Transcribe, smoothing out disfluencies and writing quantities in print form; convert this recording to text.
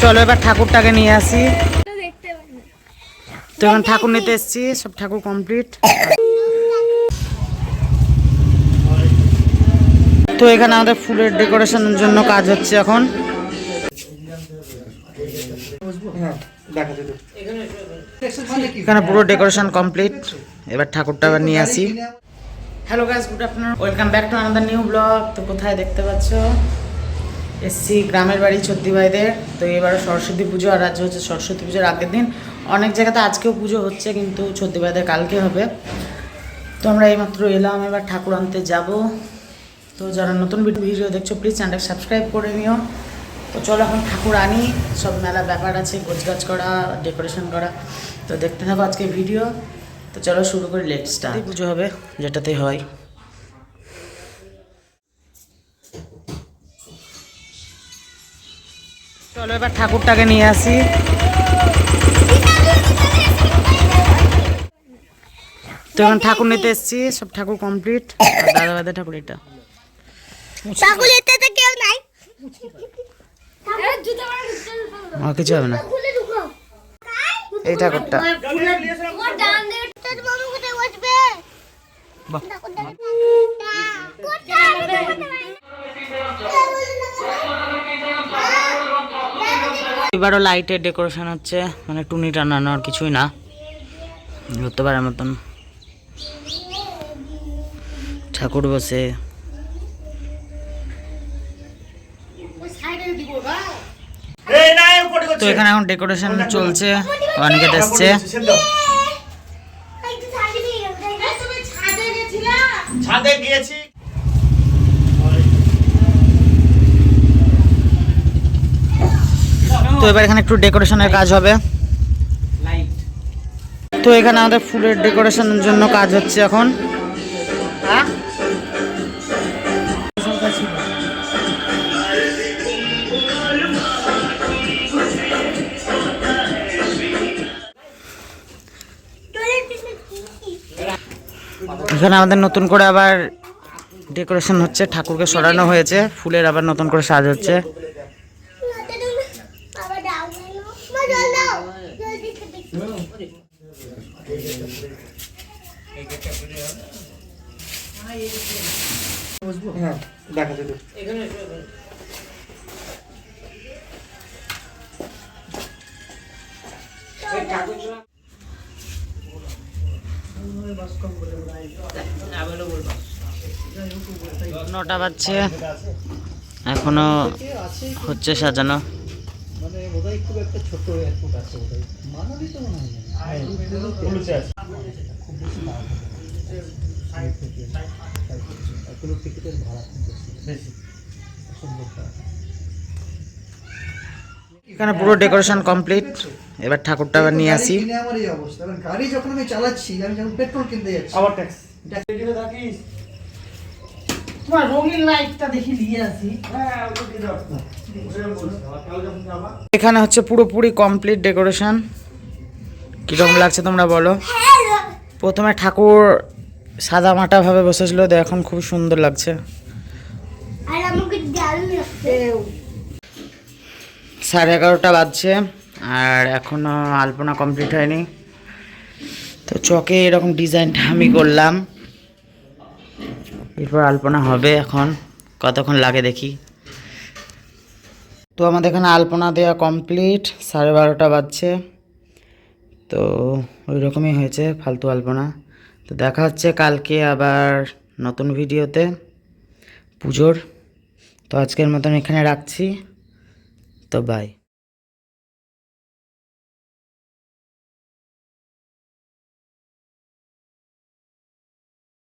চলো এবার ঠাকুরটাকে নিয়ে আসি। তো এখন ঠাকুর নিতে এসেছি, সব ঠাকুর কমপ্লিট। তো এখানে আমাদের ফুলের ডেকোরেশনের জন্য কাজ হচ্ছে এখন। এখানে পুরো ডেকোরেশন কমপ্লিট, এবার ঠাকুরটা আবার নিয়ে আসি। Hello guys, good afternoon, welcome back to another new blog. তো কোথায় দেখতে পাচ্ছ, এসছি গ্রামের বাড়ি ছত্তি ভাইদের। তো এবারে সরস্বতী পুজো, আর আজ হচ্ছে সরস্বতী পুজোর আগের দিন। অনেক জায়গাতে আজকেও পুজো হচ্ছে, কিন্তু ছত্তি ভাইদের কালকে হবে। তো আমরা এইমাত্র এলাম, এবার ঠাকুর আনতে যাব। তো যারা নতুন ভিডিও দেখছো প্লিজ চ্যানেলটা সাবস্ক্রাইব করে নিও। তো চলো এখন ঠাকুর আনি, সব মেলা ব্যাপার আছে, গোছগাছ করা, ডেকোরেশন করা। তো দেখতে থাকো আজকে ভিডিও। তো চলো শুরু করি, লেট স্টার্ট। পুজো হবে যেটাতেই হয়। চলো এবার ঠাকুরটাকে নিয়ে আসি। তো এখন ঠাকুর নিতে এসেছি, সব ঠাকুর কমপ্লিট। দাদা দাদা ঠাকুর, এটা কেউ নাই, কিছু হবে না। এই ঠাকুরটা এবারও লাইটের ডেকোরেশন হচ্ছে, মানে টুনি টানানো, আর কিছুই না, করতে পারার মতন। ঠাকুর বসে তো এখানে এখন ডেকোরেশন চলছে, অনেকে আসছে। তো এবার এখানে একটু ডেকোরেশনের কাজ হবে। তো এখানে আমাদের ফুলের ডেকোরেশনের জন্য কাজ হচ্ছে এখন। এখানে আমাদের নতুন করে আবার ডেকোরেশন হচ্ছে, ঠাকুরকে সরানো হয়েছে, ফুলের আবার নতুন করে সাজ হচ্ছে। নটা বাজছে, এখনো হচ্ছে সাজানো। এখানে পুরো ডেকোরেশন কমপ্লিট, এবার ঠাকুরটা আবার নিয়ে আসি। গাড়ি যখন আমি চালাচ্ছি, আমি যখন পেট্রোল কিনতে যাচ্ছি, আবার ট্যাক্স তোমার রঙিন লাইটটা দেখি নিয়ে আসি। এখানে হচ্ছে পুরোপুরি কমপ্লিট ডেকোরেশন। কিরকম লাগছে তোমরা বলো? প্রথমে ঠাকুর সাদা মাটা ভাবে বসেছিল, এখন খুব সুন্দর লাগছে। 11:30 বাজছে, আর এখনো আলপনা কমপ্লিট হয়নি। তো চকে এরকম ডিজাইনটা আমি করলাম, এরপর আলপনা হবে। এখন কতক্ষণ লাগে দেখি। তো আমাদের এখানে আলপনা দেওয়া কমপ্লিট, 12:30 বাজছে। তো ওই রকমই হয়েছে, ফালতু আলপনা। তো দেখা হচ্ছে কালকে আবার নতুন ভিডিওতে পুজোর। তো আজকের মতন এখানে রাখছি, তো বাই।